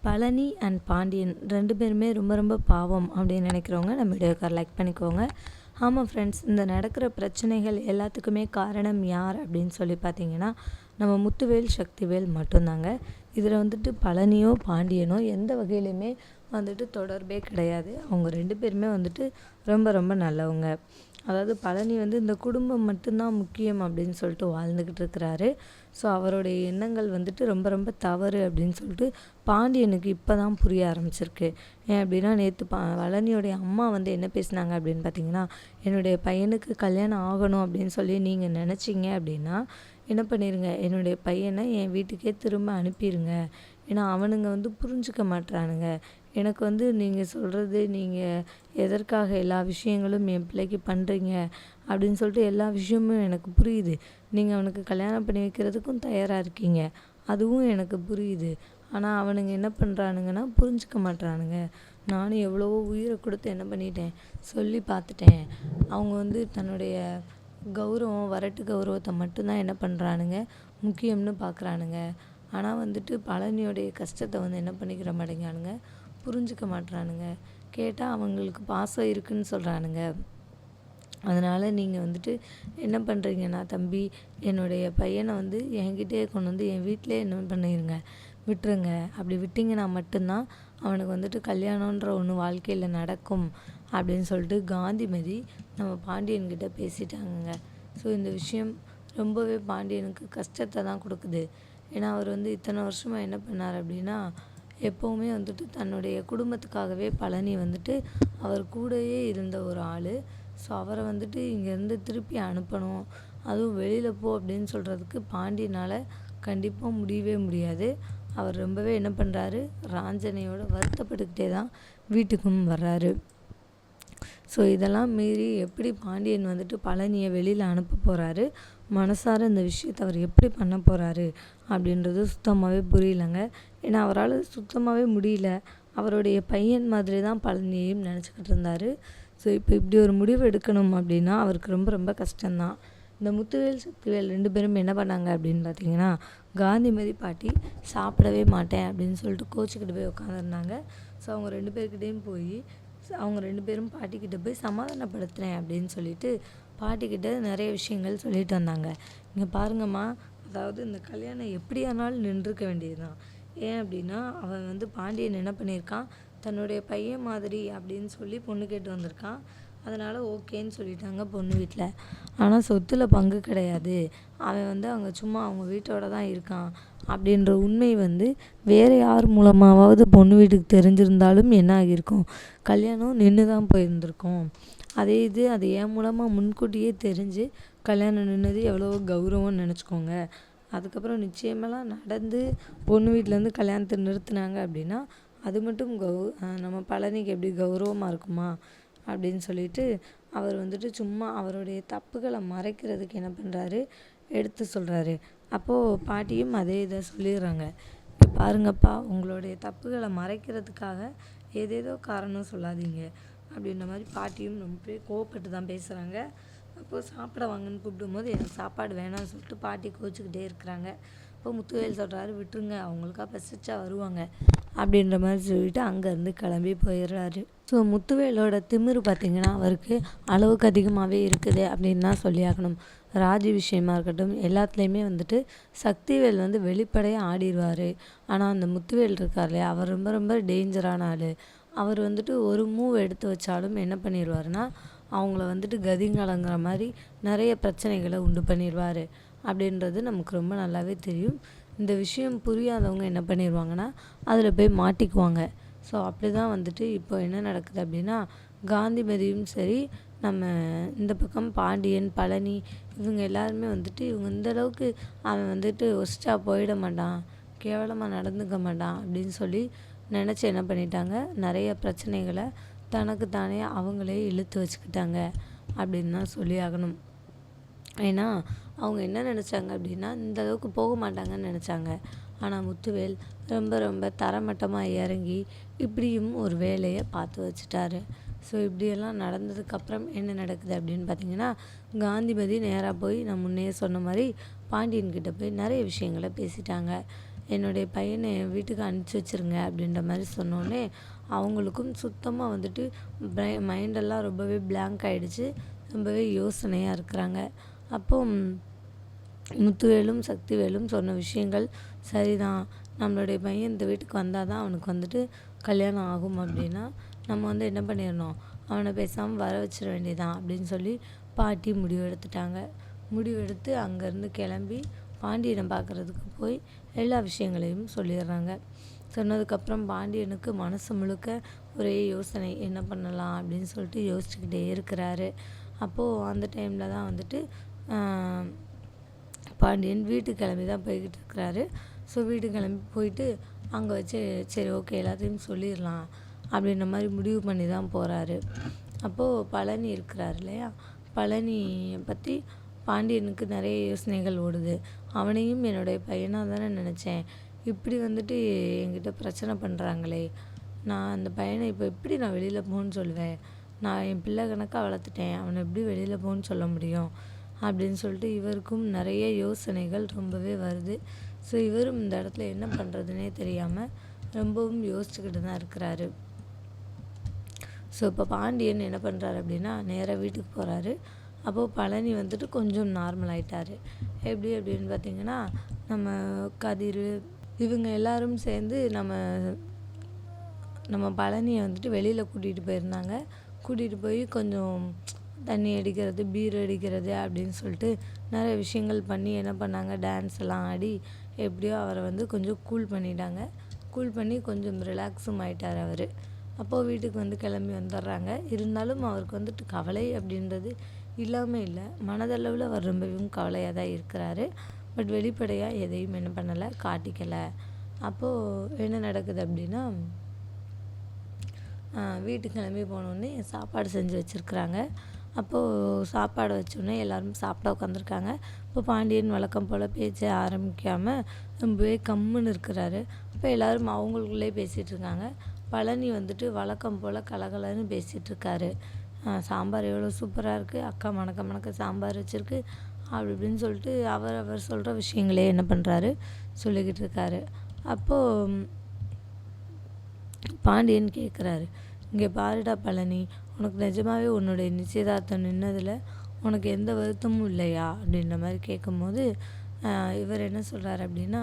Palani and Pandian 2 பேருமே ரொம்ப ரொம்ப பாவம் அப்படின்னு நினைக்கிறவங்க நம்ம வீடியோக்கார் லைக் பண்ணிக்கோங்க. ஆமாம் ஃப்ரெண்ட்ஸ், இந்த நடக்கிற பிரச்சனைகள் எல்லாத்துக்குமே காரணம் யார் அப்படின்னு சொல்லி பார்த்தீங்கன்னா, நம்ம முத்துவேல் சக்திவேல் மட்டும்தாங்க. இதில் வந்துட்டு பழனியோ பாண்டியனோ எந்த வகையிலுமே வந்துட்டு தொடர்பே கிடையாது. அவங்க 2 பேருமே வந்துட்டு ரொம்ப ரொம்ப நல்லவங்க. அதாவது பழனி வந்து இந்த குடும்பம் மட்டும்தான் முக்கியம் அப்படின்னு சொல்லிட்டு வாழ்ந்துக்கிட்டு இருக்கிறாரு. ஸோ அவருடைய எண்ணங்கள் வந்துட்டு ரொம்ப ரொம்ப தவறு அப்படின்னு சொல்லிட்டு பாண்டியனுக்கு இப்போ தான் புரிய ஆரம்பிச்சிருக்கு. ஏன் அப்படின்னா, நேற்று பழனியோடைய அம்மா வந்து என்ன பேசினாங்க அப்படின்னு பார்த்தீங்கன்னா, என்னுடைய பையனுக்கு கல்யாணம் ஆகணும் அப்படின்னு சொல்லி நீங்கள் நினச்சிங்க அப்படின்னா என்ன பண்ணிடுங்க, என்னுடைய பையனை என் வீட்டுக்கே திரும்ப அனுப்பிடுங்க. ஏன்னா அவனுங்க வந்து புரிஞ்சுக்க மாட்றானுங்க. எனக்கு வந்து நீங்கள் சொல்கிறது, நீங்கள் எதற்காக எல்லா விஷயங்களும் என் பிள்ளைக்கு பண்ணுறீங்க அப்படின்னு சொல்லிட்டு எல்லா விஷயமும் எனக்கு புரியுது. நீங்கள் அவனுக்கு கல்யாணம் பண்ணி வைக்கிறதுக்கும் தயாராக இருக்கீங்க, அதுவும் எனக்கு புரியுது. ஆனால் அவனுங்க என்ன பண்ணுறானுங்கன்னா புரிஞ்சுக்க மாட்றானுங்க. நானும் எவ்வளவோ உயிரை கொடுத்து என்ன பண்ணிட்டேன், சொல்லி பார்த்துட்டேன். அவங்க வந்து தன்னுடைய கௌரவம், வரட்டு கௌரவத்தை மட்டும்தான் என்ன பண்ணுறானுங்க முக்கியம்னு பார்க்குறானுங்க. ஆனால் வந்துட்டு பழனியோடைய கஷ்டத்தை வந்து என்ன பண்ணிக்கிற மாட்டேங்கிறானுங்க, புரிஞ்சுக்க மாட்றானுங்க. கேட்டால் அவங்களுக்கு பாசம் இருக்குன்னு சொல்கிறானுங்க. அதனால் நீங்கள் வந்துட்டு என்ன பண்ணுறீங்கன்னா, தம்பி என்னுடைய பையனை வந்து என்கிட்டயே கொண்டு வந்து என் வீட்டிலே என்ன பண்ணிடுங்க, விட்டுருங்க. அப்படி விட்டிங்கன்னா மட்டும்தான் அவனுக்கு வந்துட்டு கல்யாணன்ற ஒன்று வாழ்க்கையில் நடக்கும் அப்படின்னு சொல்லிட்டு காந்திமதி நம்ம பாண்டியன்கிட்ட பேசிட்டாங்கங்க. ஸோ இந்த விஷயம் ரொம்பவே பாண்டியனுக்கு கஷ்டத்தை தான் கொடுக்குது. ஏன்னா அவர் வந்து இத்தனை வருஷமாக என்ன பண்ணார் அப்படின்னா, எப்போவுமே வந்துட்டு தன்னுடைய குடும்பத்துக்காகவே பழனி வந்துட்டு அவர் கூடயே இருந்த ஒரு ஆள். ஸோ அவரை வந்துட்டு இங்கேருந்து திருப்பி அனுப்பணும், அதுவும் வெளியில் போ அப்படின்னு சொல்கிறதுக்கு பாண்டியனால் கண்டிப்பாக முடியவே முடியாது. அவர் ரொம்பவே என்ன பண்ணுறாரு, ராஞ்சனையோட வருத்தப்பட்டுக்கிட்டே தான் வீட்டுக்கும் வர்றாரு. ஸோ இதெல்லாம் மீறி எப்படி பாண்டியன் வந்துட்டு பழனியை வெளியில் அனுப்ப போகிறாரு, மனசார இந்த விஷயத்தை அவர் எப்படி பண்ண போகிறாரு அப்படின்றது சுத்தமாகவே புரியலைங்க. ஏன்னா அவரால் சுத்தமாகவே முடியல. அவருடைய பையன் மாதிரி தான் பழனியையும் நினச்சிக்கிட்டு இருந்தார். ஸோ இப்போ இப்படி ஒரு முடிவு எடுக்கணும் அப்படின்னா அவருக்கு ரொம்ப ரொம்ப கஷ்டம்தான். இந்த முத்துவேல் சக்திவேல் 2 பேரும் என்ன பண்ணாங்க அப்படின்னு பார்த்தீங்கன்னா, காந்திமதி பாட்டி சாப்பிடவே மாட்டேன் அப்படின்னு சொல்லிட்டு கோச்சிக்கிட்டு போய் உட்காந்துருந்தாங்க. ஸோ அவங்க 2 பேர்கிட்டையும் போய் அவங்க 2 பேரும் பாட்டிக்கிட்ட போய் சமாதானப்படுத்துகிறேன் அப்படின்னு சொல்லிட்டு பாட்டிக்கிட்ட நிறைய விஷயங்கள் சொல்லிட்டு வந்தாங்க. இங்கே பாருங்கம்மா, அதாவது இந்த கல்யாணம் எப்படியானாலும் நின்றுக்க வேண்டியது தான். ஏன் அப்படின்னா, அவன் வந்து பாண்டியன் என்ன பண்ணியிருக்கான், தன்னுடைய பையன் மாதிரி அப்படின்னு சொல்லி பொண்ணு கேட்டு வந்திருக்கான். அதனால் ஓகேன்னு சொல்லிட்டாங்க பொண்ணு வீட்டில். ஆனால் சொத்தில் பங்கு கிடையாது, அவன் வந்து அங்கே சும்மா அவங்க வீட்டோட தான் இருக்கான் அப்படின்ற உண்மை வந்து வேறு யார் மூலமாவது பொண்ணு வீட்டுக்கு தெரிஞ்சிருந்தாலும் என்ன ஆகியிருக்கும், கல்யாணம் நின்று தான் போயிருந்திருக்கும். அதே இது அது என் மூலமாக முன்கூட்டியே தெரிஞ்சு கல்யாணம் நின்னது எவ்வளோ கௌரவம்னு நினச்சிக்கோங்க. அதுக்கப்புறம் நிச்சயமெல்லாம் நடந்து பொண்ணு வீட்டிலேருந்து கல்யாணத்தை நிறுத்துனாங்க அப்படின்னா அது மட்டும் நம்ம பழனிக்கு எப்படி கௌரவமாக இருக்குமா அப்படின்னு சொல்லிட்டு அவர் வந்துட்டு சும்மா அவருடைய தப்புகளை மறைக்கிறதுக்கு என்ன பண்ணுறாரு, எடுத்து சொல்கிறாரு. அப்போது பாட்டியும் அதே இதை சொல்லிடுறாங்க. இப்போ பாருங்கப்பா, உங்களுடைய தப்புகளை மறைக்கிறதுக்காக ஏதேதோ காரணம் சொல்லாதீங்க அப்படின்ற மாதிரி பாட்டியும் ரொம்ப கோவப்பட்டு தான் பேசுகிறாங்க. அப்போது சாப்பிட வாங்கன்னு கூப்பிடும்போது எனக்கு சாப்பாடு வேணாம்னு சொல்லிட்டு பாட்டி கோச்சிக்கிட்டே இருக்கிறாங்க. இப்போ முத்துவேல் சொல்கிறாரு, விட்டுருங்க, அவங்களுக்கா பசிச்சா வருவாங்க அப்படின்ற மாதிரி சொல்லிட்டு அங்கேருந்து கிளம்பி போயிடுறாரு. ஸோ முத்துவேலோட திமிரு பார்த்திங்கன்னா அவருக்கு அளவுக்கு அதிகமாகவே இருக்குது அப்படின்னு தான் சொல்லியாகணும். ராஜி விஷயமா இருக்கட்டும், எல்லாத்துலேயுமே வந்துட்டு சக்திவேல் வந்து வெளிப்படையாக ஆடிடுவார். ஆனால் அந்த முத்துவேல் இருக்கார் இல்லையா, அவர் ரொம்ப ரொம்ப டேஞ்சரான ஆள். அவர் வந்துட்டு ஒரு மூவ் எடுத்து வச்சாலும் என்ன பண்ணிடுவாருன்னா, அவங்கள வந்துட்டு கதிங்கலங்கிற மாதிரி நிறைய பிரச்சனைகளை உண்டு பண்ணிடுவார் அப்படின்றது நமக்கு ரொம்ப நல்லாவே தெரியும். இந்த விஷயம் புரியாதவங்க என்ன பண்ணிடுவாங்கன்னா அதில் போய் மாட்டிக்குவாங்க. ஸோ அப்படி தான் வந்துட்டு இப்போ என்ன நடக்குது அப்படின்னா, காந்திமதியும் சரி, நம்ம இந்த பக்கம் பாண்டியன், பழனி, இவங்க எல்லாருமே வந்துட்டு இவங்க இந்தளவுக்கு அவன் வந்துட்டு ஒஸ்ட்டாக போயிட மாட்டான், கேவலமாக நடந்துக்க மாட்டான் அப்படின்னு சொல்லி நினச்சி என்ன பண்ணிட்டாங்க, நிறைய பிரச்சனைகளை தனக்கு தானே அவங்களே இழுத்து வச்சுக்கிட்டாங்க அப்படின்னு தான் சொல்லி ஆகணும். ஏன்னா அவங்க என்ன நினச்சாங்க அப்படின்னா, இந்த அளவுக்கு போக மாட்டாங்கன்னு நினச்சாங்க. ஆனால் முத்துவேல் ரொம்ப ரொம்ப தரமட்டமாக இறங்கி இப்படியும் ஒரு வேலையை பார்த்து வச்சுட்டாரு. ஸோ இப்படியெல்லாம் நடந்ததுக்கப்புறம் என்ன நடக்குது அப்படின்னு பார்த்தீங்கன்னா, காந்திமதி நேராக போய் நான் முன்னே சொன்ன மாதிரி பாண்டியன்கிட்ட போய் நிறைய விஷயங்களை பேசிட்டாங்க. என்னுடைய பையனை என் வீட்டுக்கு அனுப்பிச்சி வச்சுருங்க அப்படின்ற மாதிரி சொன்னோடனே அவங்களுக்கும் சுத்தமாக வந்துட்டு மைண்டெல்லாம் ரொம்பவே பிளாங்க் ஆகிடுச்சு. ரொம்பவே யோசனையாக இருக்கிறாங்க. அப்போ முத்துவேலும் சக்திவேலும் சொன்ன விஷயங்கள் சரிதான். நம்மளுடைய பையன் இந்த வீட்டுக்கு வந்தால் தான் அவனுக்கு வந்துட்டு கல்யாணம் ஆகும் அப்படின்னா நம்ம வந்து என்ன பண்ணிடணும், அவனை பேசாமல் வர வச்சிட வேண்டியதான் அப்படின்னு சொல்லி பாட்டி முடிவெடுத்துட்டாங்க. முடிவெடுத்து அங்கேருந்து கிளம்பி பாண்டியனை பார்க்குறதுக்கு போய் எல்லா விஷயங்களையும் சொல்லிடுறாங்க. சொன்னதுக்கப்புறம் பாண்டியனுக்கு மனசு முழுக்க ஒரே யோசனை, என்ன பண்ணலாம் அப்படின்னு சொல்லிட்டு யோசிச்சுக்கிட்டே இருக்கிறாரு. அப்போது அந்த டைமில் தான் வந்துட்டு பாண்டியன் வீட்டுக்கு கிளம்பி தான் போய்கிட்டு இருக்கிறாரு. ஸோ வீட்டுக்கு கிளம்பி போயிட்டு அங்கே வச்சு சரி ஓகே எல்லாத்தையும் சொல்லிடலாம் அப்படின்ற மாதிரி முடிவு பண்ணி தான் போகிறாரு. அப்போது பழனி இருக்கிறார் இல்லையா, பழனியை பற்றி பாண்டியனுக்கு நிறைய யோசனைகள் ஓடுது. அவனையும் என்னுடைய பையனாக தானே நினச்சேன், இப்படி வந்துட்டு என்கிட்ட பிரச்சனை பண்ணுறாங்களே, நான் அந்த பையனை இப்போ எப்படி நான் வெளியில் போகணுன்னு சொல்லுவேன், நான் என் பிள்ளை கணக்காக வளர்த்துட்டேன், அவனை எப்படி வெளியில் போகணுன்னு சொல்ல முடியும் அப்படின்னு சொல்லிட்டு இவருக்கும் நிறைய யோசனைகள் ரொம்பவே வருது. ஸோ இவரும் இந்த இடத்துல என்ன பண்ணுறதுனே தெரியாமல் ரொம்பவும் யோசிச்சுக்கிட்டு தான் இருக்கிறாரு. ஸோ இப்போ பாண்டியன் என்ன பண்ணுறாரு அப்படின்னா நேராக வீட்டுக்கு போகிறாரு. அப்போது பழனி வந்துட்டு கொஞ்சம் நார்மல் ஆகிட்டார். எப்படி அப்படின்னு பார்த்திங்கன்னா, நம்ம கதிர் இவங்க எல்லாரும் சேர்ந்து நம்ம பழனியை வந்துட்டு வெளியில் கூட்டிகிட்டு போயிருந்தாங்க. கூட்டிகிட்டு போய் கொஞ்சம் தண்ணி அடிக்கிறது, பீர் அடிக்கிறது அப்படின்னு சொல்லிட்டு நிறைய விஷயங்கள் பண்ணி என்ன பண்ணாங்க, டான்ஸ் எல்லாம் ஆடி எப்படியோ அவரை வந்து கொஞ்சம் கூல் பண்ணிட்டாங்க. கூல் பண்ணி கொஞ்சம் ரிலாக்ஸும் ஆகிட்டார் அவர். அப்போது வீட்டுக்கு வந்து கிளம்பி வந்துடுறாங்க. இருந்தாலும் அவருக்கு வந்துட்டு கவலை அப்படின்றது இல்லாமல் இல்லை. மனதளவில் அவர் ரொம்பவும் கவலையாக தான் இருக்கிறாரு. பட் வெளிப்படையாக எதையும் என்ன பண்ணலை, காட்டிக்கலை. அப்போது என்ன நடக்குது அப்படின்னா, வீட்டுக்கு கிளம்பி போனோடனே சாப்பாடு செஞ்சு வச்சுருக்குறாங்க. அப்போது சாப்பாடு வச்சோடனே எல்லோரும் சாப்பிட உட்காந்துருக்காங்க. இப்போ பாண்டியன் வழக்கம் போல் பேச்ச ஆரம்பிக்காமல் ரொம்பவே கம்முன்னு இருக்கிறாரு. அப்போ எல்லோரும் அவங்களுக்குள்ளே பேசிகிட்டு இருக்காங்க. பழனி வந்துட்டு வழக்கம் போல் கலகலன்னு பேசிகிட்டு இருக்காரு. சாம்பார் எவ்வளோ சூப்பராக இருக்குது, அக்கா மணக்க மணக்க சாம்பார் வச்சுருக்கு அப்படி இப்படின்னு சொல்லிட்டு அவர் சொல்கிற விஷயங்களே என்ன பண்ணுறாரு, சொல்லிக்கிட்டு இருக்காரு. அப்போது பாண்டியன் கேட்குறாரு, இங்கே பாருடா பழனி, உனக்கு நிஜமாகவே உன்னுடைய நிச்சயதார்த்தம் நின்னதில் உனக்கு எந்த வருத்தமும் இல்லையா அப்படின்ற மாதிரி கேட்கும்போது இவர் என்ன சொல்கிறாரு அப்படின்னா,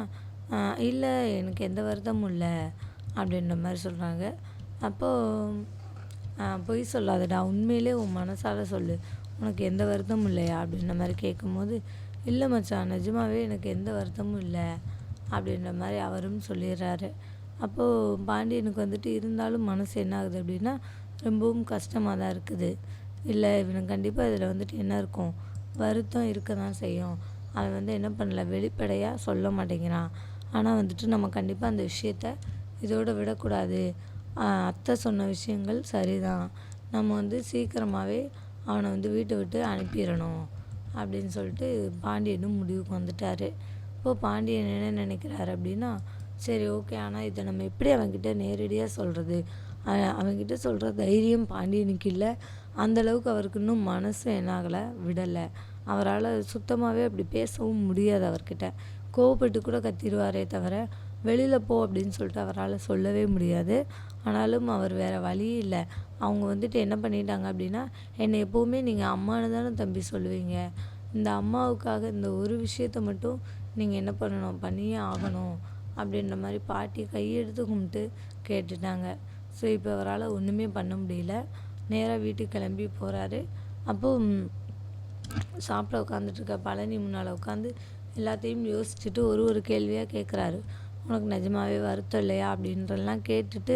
இல்லை எனக்கு எந்த வருத்தமும் இல்லை அப்படின்ற மாதிரி சொல்கிறாங்க. அப்போது பொய் சொல்லாதடா, உண்மையிலே உன் மனசால் சொல்லு, உனக்கு எந்த வருத்தமும் இல்லையா அப்படின்ற மாதிரி கேட்கும்போது, இல்லை மச்சான் நிஜமாகவே எனக்கு எந்த வருத்தமும் இல்லை அப்படின்ற மாதிரி அவரும் சொல்லிடுறாரு. அப்போது பாண்டியனுக்கு வந்துட்டு இருந்தாலும் மனசு என்ன ஆகுது அப்படின்னா ரொம்பவும் கஷ்டமாக தான் இருக்குது. இல்லை இவனுக்கு கண்டிப்பாக இதில் வந்துட்டு என்ன இருக்கும், வருத்தம் இருக்க தான் செய்யும். அவன் வந்து என்ன பண்ணல, வெளிப்படையாக சொல்ல மாட்டேங்கிறான். ஆனால் வந்துட்டு நம்ம கண்டிப்பாக அந்த விஷயத்த இதோடு விடக்கூடாது. அத்தை சொன்ன விஷயங்கள் சரிதான், நம்ம வந்து சீக்கிரமாகவே அவனை வந்து வீட்டை விட்டு அனுப்பிடணும் அப்படின்னு சொல்லிட்டு பாண்டியனும் முடிவுக்கு வந்துட்டார். இப்போது பாண்டியன் என்ன நினைக்கிறாரு அப்படின்னா, சரி ஓகே, ஆனால் இதை நம்ம எப்படி அவன்கிட்ட நேரடியாக சொல்கிறது, அவன்கிட்ட சொல்கிற தைரியம் பாண்டியனுக்கு இல்லை. அந்தளவுக்கு அவருக்கு இன்னும் மனசு என்னாகலை, விடலை. அவரால் சுத்தமாகவே அப்படி பேசவும் முடியாது. அவர்கிட்ட கோவப்பட்டு கூட கத்திடுவாரே தவிர வெளியில் போ அப்படின்னு சொல்லிட்டு அவரால் சொல்லவே முடியாது. ஆனாலும் அவர் வேறு வழியே இல்லை. அவங்க வந்துட்டு என்ன பண்ணிட்டாங்க அப்படின்னா, என்னை எப்போவுமே நீங்கள் அம்மானு தானே தம்பி சொல்லுவீங்க, இந்த அம்மாவுக்காக இந்த ஒரு விஷயத்த மட்டும் நீங்கள் என்ன பண்ணணும், பண்ணியே ஆகணும் அப்படின்ற மாதிரி பாட்டி கையெடுத்து கும்பிட்டு கேட்டுட்டாங்க. ஸோ இப்போ அவரால் ஒன்றுமே பண்ண முடியல. நேராக வீட்டுக்கு கிளம்பி போகிறாரு. அப்போது சாப்பிட உட்காந்துட்ருக்க பழனி முன்னால் உட்காந்து எல்லாத்தையும் யோசிச்சுட்டு ஒரு கேள்வியாக கேட்குறாரு. உனக்கு நிஜமாகவே வருத்தம் இல்லையா அப்படின்றலாம் கேட்டுட்டு,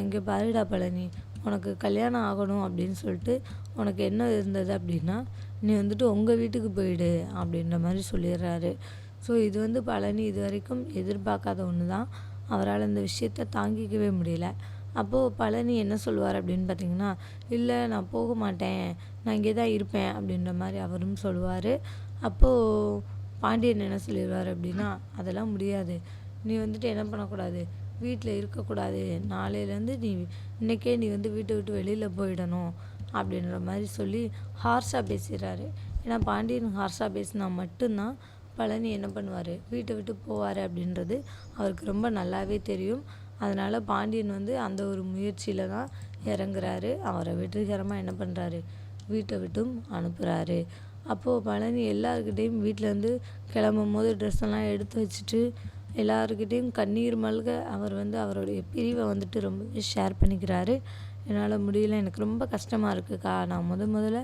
இங்கே பாருடா பழனி, உனக்கு கல்யாணம் ஆகணும் அப்படின்னு சொல்லிட்டு உனக்கு என்ன இருந்தது அப்படின்னா, நீ வந்துட்டு உங்கள் வீட்டுக்கு போயிடு அப்படின்ற மாதிரி சொல்லிடுறாரு. ஸோ இது வந்து பழனி இது வரைக்கும் எதிர்பார்க்காத ஒன்று தான். அவரால் இந்த விஷயத்த தாங்கிக்கவே முடியல. அப்போது பழனி என்ன சொல்லுவார் அப்படின்னு பார்த்தீங்கன்னா, இல்லை நான் போக மாட்டேன், நான் இங்கே தான் இருப்பேன் அப்படின்ற மாதிரி அவரும் சொல்லுவார். அப்போது பாண்டியன் என்ன சொல்லிடுவார் அப்படின்னா, அதெல்லாம் முடியாது, நீ வந்துட்டு என்ன பண்ணக்கூடாது, வீட்டில் இருக்கக்கூடாது, நாளையிலேருந்து இன்றைக்கே நீ வந்து வீட்டை விட்டு வெளியில் போயிடணும் அப்படின்ற மாதிரி சொல்லி ஹார்ஷாக பேசிடுறாரு. ஏன்னா பாண்டியன் ஹார்ஷாக பேசினா மட்டும்தான் பழனி என்ன பண்ணுவார், வீட்டை விட்டு போவார் அப்படின்றது அவருக்கு ரொம்ப நல்லாவே தெரியும். அதனால் பாண்டியன் வந்து அந்த ஒரு முயற்சியில் தான் இறங்குறாரு. அவரை வெற்றிகரமாக என்ன பண்ணுறாரு, வீட்டை விட்டும் அனுப்புகிறாரு. அப்போது பழனி எல்லாருக்கிட்டேயும் வீட்டிலேருந்து கிளம்பும் போது ட்ரெஸ் எல்லாம் எடுத்து வச்சுட்டு எல்லாருக்கிட்டேயும் கண்ணீர் மல்க அவர் வந்து அவருடைய பிரிவை வந்துட்டு ரொம்பவே ஷேர் பண்ணிக்கிறாரு. என்னால் முடியல, எனக்கு ரொம்ப கஷ்டமாக இருக்குக்கா, நான் முதல்ல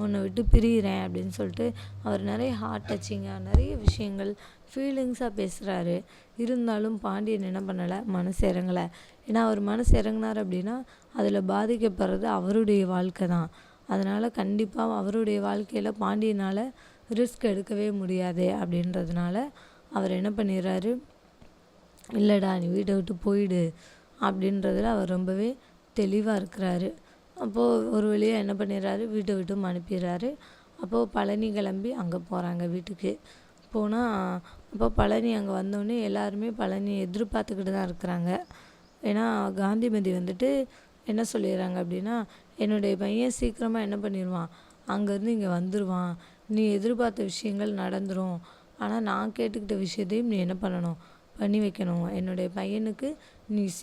உன்னை விட்டு பிரிகிறேன் அப்படின்னு சொல்லிட்டு அவர் நிறைய ஹார்ட் டச்சிங்காக நிறைய விஷயங்கள் ஃபீலிங்ஸாக பேசுகிறாரு. இருந்தாலும் பாண்டியன் என்ன பண்ணலை, மனசு இறங்கலை. ஏன்னா அவர் மனசு இறங்கினார் அப்படின்னா அதில் பாதிக்கப்படுறது அவருடைய வாழ்க்கை தான். அதனால் கண்டிப்பாக அவருடைய வாழ்க்கையில் பாண்டியனால் ரிஸ்க் எடுக்கவே முடியாது அப்படின்றதுனால அவர் என்ன பண்ணிடுறாரு, இல்லைடா நீ வீட்டை விட்டு போயிடு அப்படின்றதுல அவர் ரொம்பவே தெளிவாக இருக்கிறாரு. அப்போது ஒரு வழியாக என்ன பண்ணிடுறாரு, வீட்டை விட்டும் அனுப்பிடுறாரு. அப்போது பழனி கிளம்பி அங்கே போகிறாங்க வீட்டுக்கு. போனால் அப்போ பழனி அங்கே வந்தோடனே எல்லாருமே பழனியை எதிர்பார்த்துக்கிட்டு தான் இருக்கிறாங்க. ஏன்னா காந்திமதி வந்துட்டு என்ன சொல்லிடுறாங்க அப்படின்னா, என்னுடைய பையன் சீக்கிரமாக என்ன பண்ணிடுவான், அங்கேருந்து இங்கே வந்துடுவான், நீ எதிர்பார்த்த விஷயங்கள் நடந்துடும், ஆனால் நான் கேட்டுக்கிட்ட விஷயத்தையும் நீ என்ன பண்ணணும், பண்ணி வைக்கணும், என்னுடைய பையனுக்கு நீ